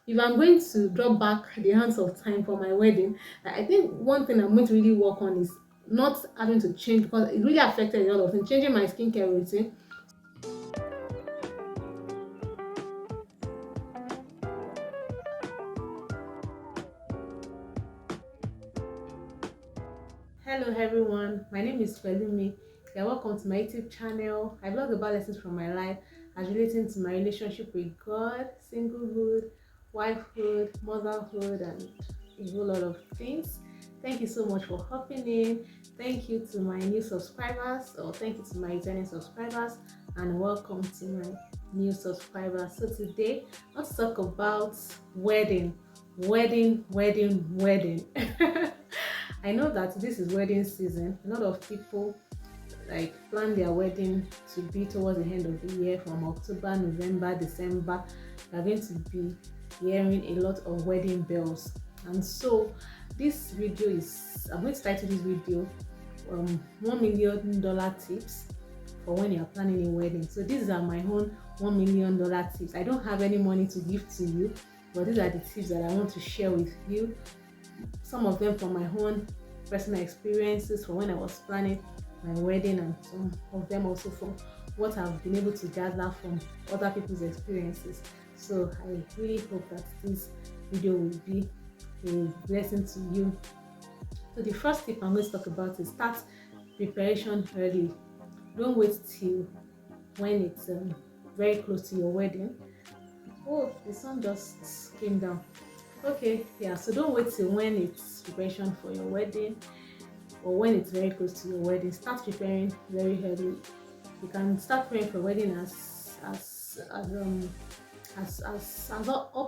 if I'm going to drop back the hands of time for my wedding, I think one thing I'm going to really work on is not having to change, because it really affected a lot of things, changing my skincare routine. Hello everyone, my name is Pelumi. You're welcome to my YouTube channel. I blog about lessons from my life as relating to my relationship with God, singlehood, wifehood, motherhood, and a whole lot of things. Thank you so much for hopping in. Thank you to my new subscribers, or thank you to my returning subscribers, and welcome to my new subscribers. So today, let's talk about wedding. Wedding. I know that this is wedding season. A lot of people like plan their wedding to be towards the end of the year, from October, November, December. You're going to be hearing a lot of wedding bells. And so this video is, I'm going to title this video $1 million tips for when you're planning a wedding. So these are my own $1 million tips. I don't have any money to give to you, but these are the tips that I want to share with you. Some of them from my own personal experiences from when I was planning my wedding, and some of them also from what I've been able to gather from other people's experiences. So I really hope that this video will be a blessing to you. So the first tip I'm going to talk about is start preparation early. Don't wait till when it's very close to your wedding. Oh, the sun just came down. Okay, yeah, so don't wait till when it's preparation for your wedding, or when it's very close to your wedding. Start preparing very early. You can start preparing for wedding as up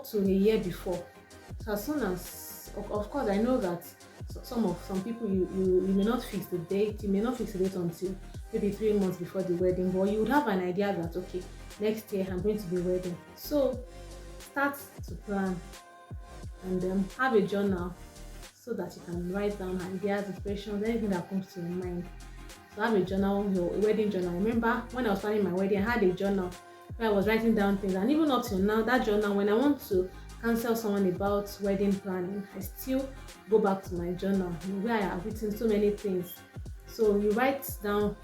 to a year before. So as soon as, of course, I know that some people, you may not fix the date. You may not fix the date until maybe 3 months before the wedding, but you would have an idea that okay, next year I'm going to be wedding. So start to plan, and have a journal so that you can write down ideas, inspirations, anything that comes to your mind. So have a journal, your wedding journal. I remember when I was planning my wedding, I had a journal where I was writing down things, and even up till now, that journal, when I want to counsel someone about wedding planning, I still go back to my journal where I have written so many things. So you write down,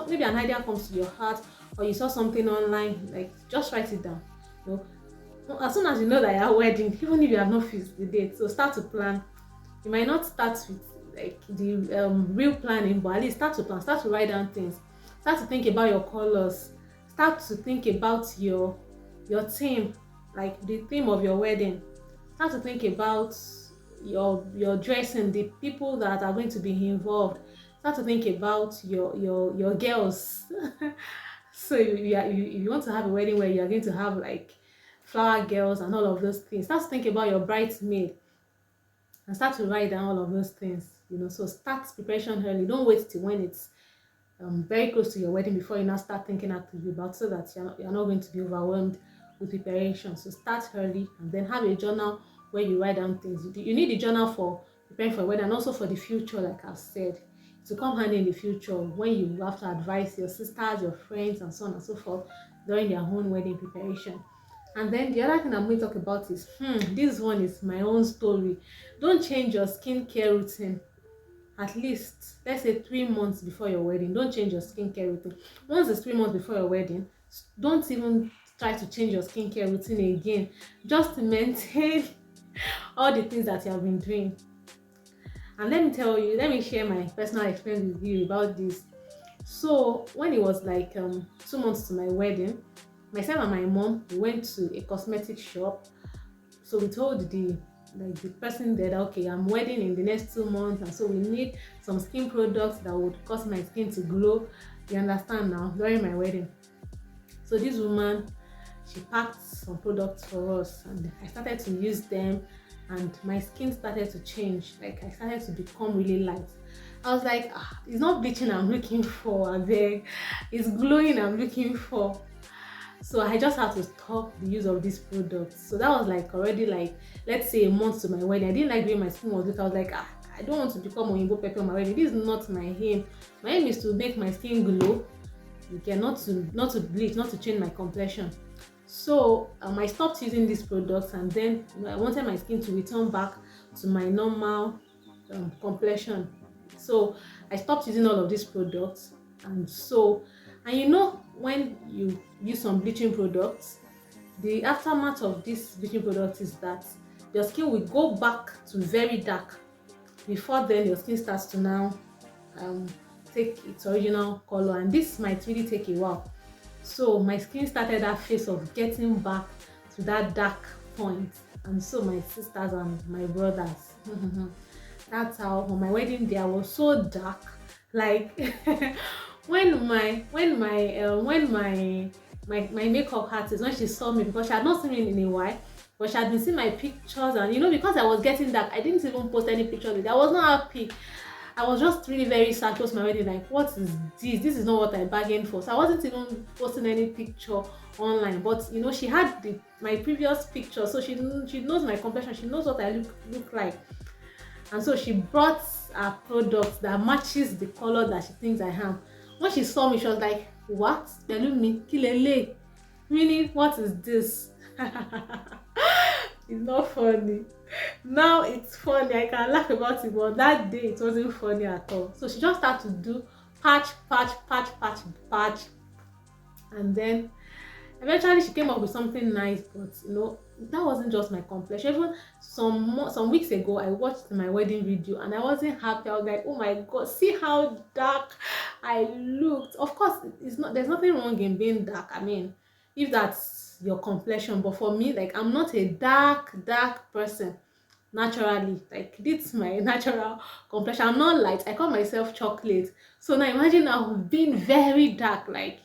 maybe an idea comes to your heart, or you saw something online, like just write it down. You know, as soon as you know that you're wedding, even if you have not fixed the date, so start to plan. You might not start with like the real planning, but at least start to plan, start to write down things, start to think about your colors, start to think about your theme, like the theme of your wedding. Start to think about your dressing, the people that are going to be involved. Start to think about your girls. So if you want to have a wedding where you are going to have like flower girls and all of those things, start to think about your bridesmaid and start to write down all of those things. So start preparation early. Don't wait till when it's very close to your wedding before you now start thinking actively about, so that you're not going to be overwhelmed with preparation. So start early, and then have a journal where you write down things. You need a journal for preparing for a wedding, and also for the future, like I've said, to come handy in the future when you have to advise your sisters, your friends, and so on and so forth during their own wedding preparation. And then the other thing I'm going to talk about is, this one is my own story. Don't change your skincare routine. At least, let's say 3 months before your wedding, don't change your skincare routine. Once it's 3 months before your wedding, don't even try to change your skincare routine again. Just maintain all the things that you have been doing. And let me share my personal experience with you about this. So when it was like 2 months to my wedding, myself and my mom, we went to a cosmetic shop. So we told the person there that okay, I'm wedding in the next 2 months, and so we need some skin products that would cause my skin to glow. You understand now, during my wedding. So this woman, she packed some products for us, and I started to use them, and my skin started to change. Like I started to become really light. I was like, it's not bleaching I'm looking for, I beg. It's glowing I'm looking for. So I just had to stop the use of these products. So that was like already like, let's say a month to my wedding. I didn't like the way my skin was looking. I was like, I don't want to become Oyinbo Pepe on my wedding. This is not my aim. My aim is to make my skin glow. Okay, not to bleach, not to change my complexion. So I stopped using these products, and then I wanted my skin to return back to my normal complexion. So I stopped using all of these products. And so, and when you use some bleaching products, the aftermath of this bleaching product is that your skin will go back to very dark. Before then, your skin starts to now um, take its original color, and this might really take a while. So my skin started that phase of getting back to that dark point. And so my sisters and my brothers, that's how on my wedding day I was so dark. Like when my makeup artist, when she saw me, because she had not seen me in a while, but she had been seeing my pictures, and because I was getting dark, I didn't even post any pictures. I was not happy. I was just really very sad towards my wedding, like, what is this? This is not what I bargained for. So I wasn't even posting any picture online. But she had my previous picture, so she knows my complexion, she knows what I look like. And so she brought a product that matches the color that she thinks I am. When she saw me, she was like, what? Pelumi, kilele. Meaning, what is this? It's not funny. Now it's funny, I can laugh about it, but that day it wasn't funny at all. So she just started to do patch, and then eventually she came up with something nice. But that wasn't just my complexion. Even some weeks ago, I watched my wedding video and I wasn't happy. I was like, oh my god, see how dark I looked. Of course, there's nothing wrong in being dark. I mean, if that's your complexion, but for me, like, I'm not a dark person naturally. Like, this is my natural complexion. I'm not light, I call myself chocolate. So now imagine now being very dark, like,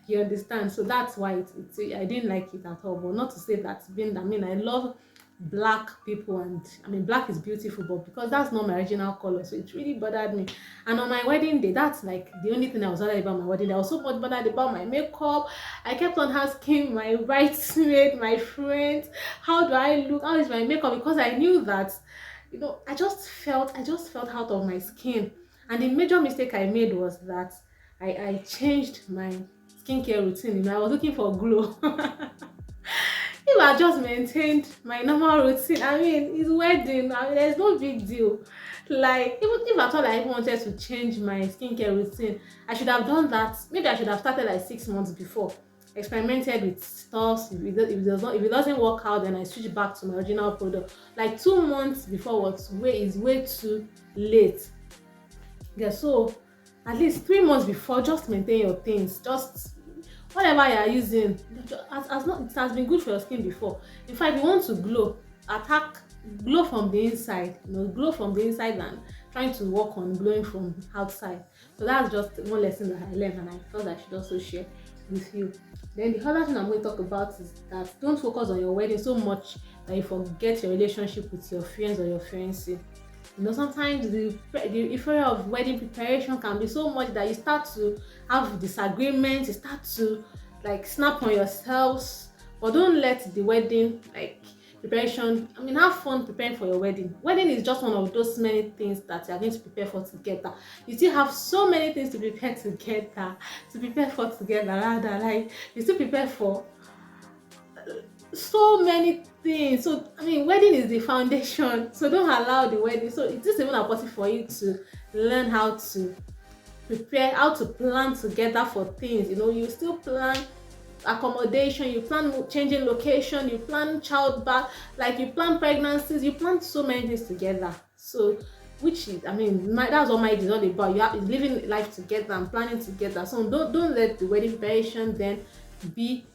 you understand. So that's why I didn't like it at all. But not to say that being, I mean, I love black people, and I mean, black is beautiful, but because that's not my original color, so it really bothered me. And on my wedding day, that's like the only thing I was bothered about my wedding day. I was so much bothered about my makeup. I kept on asking my bridesmaid, my friends, how do I look, how is my makeup, because I knew that I just felt out of my skin. And the major mistake I made was that I changed my skincare routine. I was looking for glow. If I just maintained my normal routine, I mean, it's wedding. I mean, there's no big deal. Like, even if at all I wanted to change my skincare routine, I should have done that. Maybe I should have started like 6 months before, experimented with stuff. If it doesn't work out, then I switch back to my original product. Like 2 months before is way too late. Yeah, so at least 3 months before, just maintain your things. Just whatever you are using, it has been good for your skin before. In fact, if you want to glow from the inside, glow from the inside, than trying to work on glowing from outside. So that's just one lesson that I learned, and I thought I should also share with you. Then the other thing I'm going to talk about is that don't focus on your wedding so much that you forget your relationship with your friends or your fiancé. Sometimes the euphoria of wedding preparation can be so much that you start to have disagreements, you start to like snap on yourselves. But don't let the wedding preparation, I mean, have fun preparing for your wedding. Wedding is just one of those many things that you are going to prepare for together. You still have so many things to prepare for together rather. Like, you still prepare for so many things. So I mean, wedding is the foundation, so don't allow the wedding. So it is even important for you to learn how to prepare, how to plan together for things. You still plan accommodation, you plan changing location, you plan childbirth, like you plan pregnancies, you plan so many things together. So which is, I mean, that's what marriage is all about. You have is living life together and planning together. So don't let the wedding preparation then be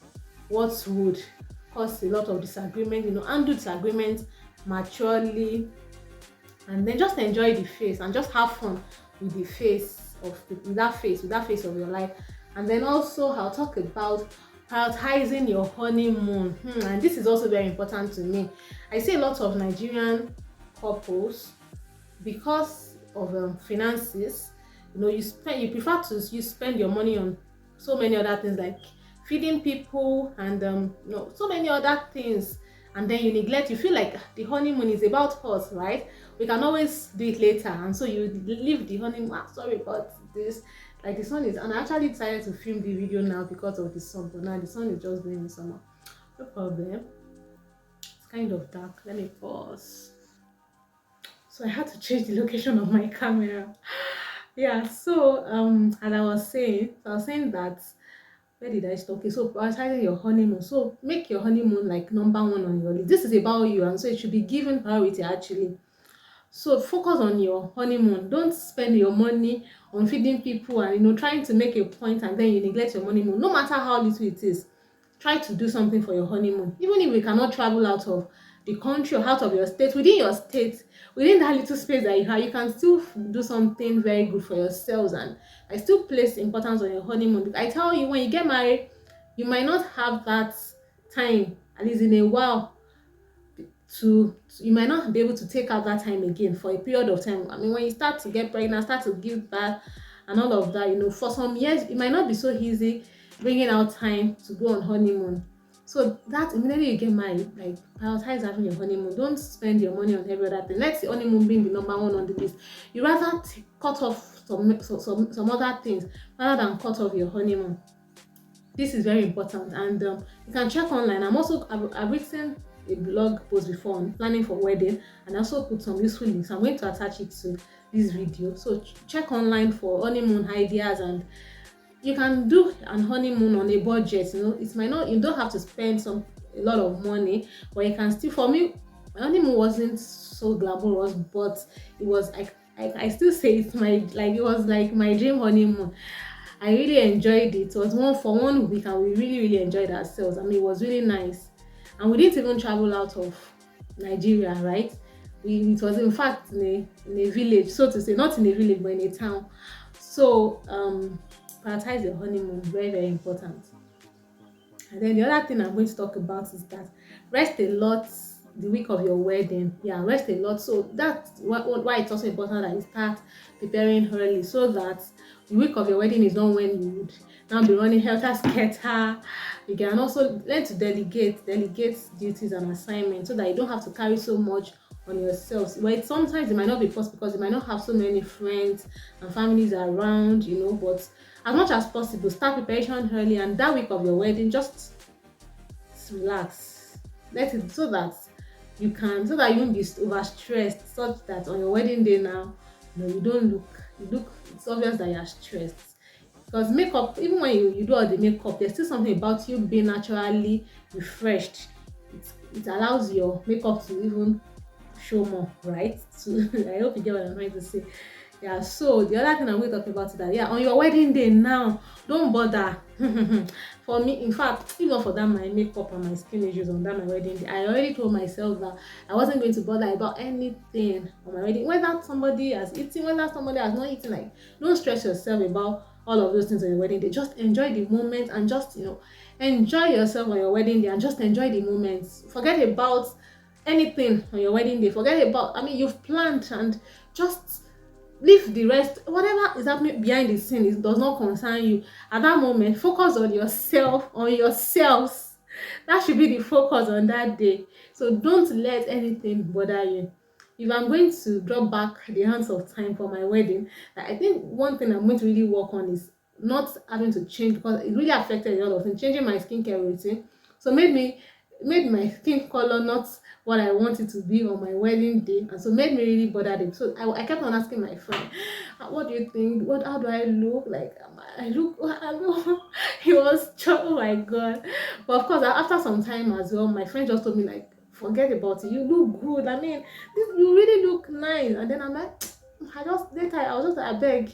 what would cause a lot of disagreement. Handle disagreements maturely, and then just enjoy the phase and just have fun with the phase with that phase of your life. And then also I'll talk about prioritizing your honeymoon. And this is also very important to me. I see a lot of Nigerian couples, because of finances, you prefer to spend your money on so many other things, like feeding people and so many other things, and then you feel like the honeymoon is about us, right? We can always do it later, and so you leave the honeymoon. Sorry about this, like the sun is, and I actually decided to film the video now because of the sun, but now the sun is just doing me somehow. No problem. It's kind of dark. Let me pause. So I had to change the location of my camera. Yeah, so as I was saying that, where did I stop? Okay, so prioritizing your honeymoon. So make your honeymoon like number one on your list. This is about you, and so it should be given priority actually. So focus on your honeymoon. Don't spend your money on feeding people and trying to make a point and then you neglect your honeymoon. No matter how little it is, try to do something for your honeymoon. Even if you cannot travel out of the country or out of your state, within your state, within that little space that you have, you can still do something very good for yourselves. And I still place importance on your honeymoon. I tell you, when you get married, you might not have that time, at least in a while, you might not be able to take out that time again for a period of time. I mean, when you start to get pregnant, start to give birth and all of that, for some years it might not be so easy bringing out time to go on honeymoon. So that immediately you get married, like prioritize having your honeymoon. Don't spend your money on every other thing. Let the honeymoon being the number one on the list. You rather cut off some other things rather than cut off your honeymoon. This is very important, and you can check online. I've written a blog post before on planning for wedding, and I also put some useful links. I'm going to attach it to this video, so check online for honeymoon ideas, and you can do an honeymoon on a budget. It might not, you don't have to spend a lot of money, but you can still. For me, my honeymoon wasn't so glamorous, but it was like I still say it was like my dream honeymoon. I really enjoyed it. It was for 1 week, and we really, really enjoyed ourselves. I mean, it was really nice. And we didn't even travel out of Nigeria, right? It was in fact in a village, so to say, not in a village, but in a town. So, prioritize your honeymoon, very, very important. And then the other thing I'm going to talk about is that rest a lot the week of your wedding. Yeah, rest a lot. So that's why it's also important that you start preparing early, so that the week of your wedding is not when you would now be running helter skelter. You can also learn to delegate duties and assignments, so that you don't have to carry so much on yourselves. But sometimes it might not be possible because you might not have so many friends and families around, but as much as possible, start preparation early, and that week of your wedding, just relax. Let it, so that you won't be overstressed, such that on your wedding day now, it's obvious that you're stressed. Because makeup, even when you do all the makeup, there's still something about you being naturally refreshed. It allows your makeup to even show more, right? So I hope you get what I'm trying to say. Yeah, so the other thing I'm going to talk about is that, on your wedding day now, don't bother. For me, in fact, even for that, my makeup and my skin issues on that my wedding day, I already told myself that I wasn't going to bother about anything on my wedding. Whether somebody has eaten, whether somebody has not eaten, like, don't stress yourself about all of those things on your wedding day. Just enjoy the moment, and just, enjoy yourself on your wedding day, and just enjoy the moments. Forget about anything on your wedding day. Forget about, you've planned, and just leave the rest. Whatever is happening behind the scene, it does not concern you at that moment. Focus on yourself, on yourselves. That should be the focus on that day. So don't let anything bother you. If I'm going to drop back the hands of time for my wedding, I think one thing I'm going to really work on is not having to change, because it really affected a lot of things. Changing my skincare routine, so made my skin color not what I want it to be on my wedding day, and so made me really bothered it. So I kept on asking my friend, what do you think? How do I look? Like, I look. He was, oh my god. But of course, after some time as well, my friend just told me, like, forget about it. You look good. I mean, you really look nice. And then I'm like, I was just like, I beg.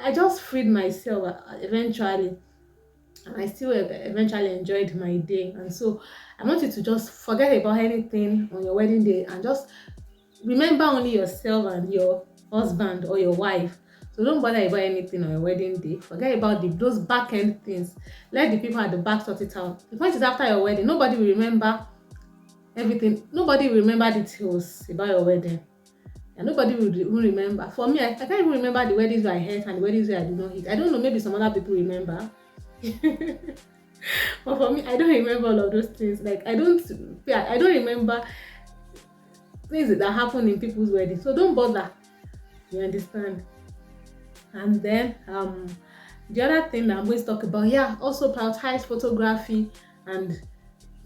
I just freed myself eventually. And I still eventually enjoyed my day. And so I want you to just forget about anything on your wedding day, and just remember only yourself and your husband or your wife. So don't bother about anything on your wedding day. Forget about those back end things. Let the people at the back sort it out. The point is, after your wedding, nobody will remember everything. Nobody will remember details about your wedding. And nobody will even remember. For me, I can't even remember the weddings where I hit and the weddings where I did not hit. I don't know, maybe some other people remember. But for me, I don't remember all of those things. Like, I don't remember things that happen in people's weddings. So don't bother. You understand? And then the other thing that I'm going to talk about, also prioritize photography and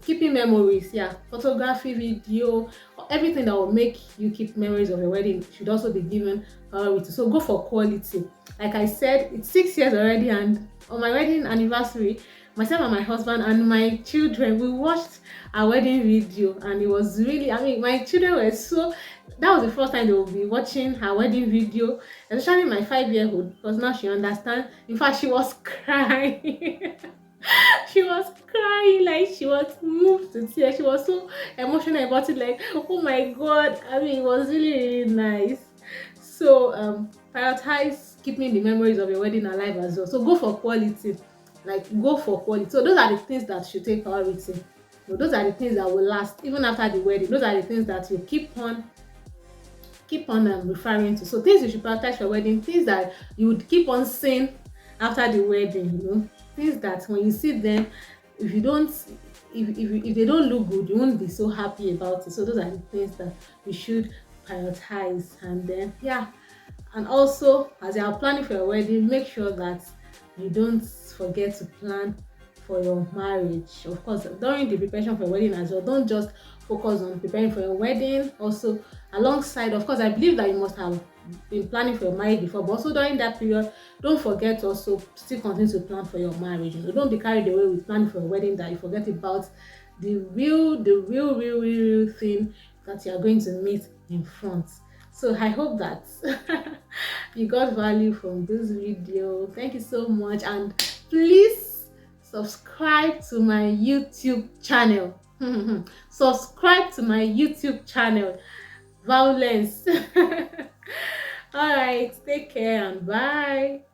keeping memories. Yeah, photography, video, everything that will make you keep memories of your wedding should also be given priority. So go for quality. Like I said, it's 6 years already, and on my wedding anniversary, myself and my husband and my children, we watched our wedding video, and it was really, I mean, my children were so, that was the first time they will be watching her wedding video, especially my 5-year-old, because now she understands. In fact, she was crying. She was crying, like she was moved to tears. She was so emotional about it, like, oh my god. I mean, it was really, really nice. So prioritize keeping the memories of your wedding alive as well. So go for quality. Like, go for quality. So those are the things that should take priority. So those are the things that will last even after the wedding. Those are the things that you keep on referring to. So things you should prioritize for wedding, things that you would keep on seeing after the wedding, things that when you see them, if you don't, if they don't look good, you won't be so happy about it. So those are the things that you should prioritize. And then, yeah, and also as you are planning for your wedding, make sure that you don't forget to plan for your marriage. Of course, during the preparation for your wedding as well, don't just focus on preparing for your wedding. Also, alongside, of course, I believe that you must have been planning for your marriage before, but also during that period, don't forget to also still continue to plan for your marriage. Don't be carried away with planning for your wedding that you forget about the real thing that you are going to meet in front. So I hope that you got value from this video. Thank you so much, and please subscribe to my YouTube channel. Subscribe to my YouTube channel, Violence. All right, take care and bye.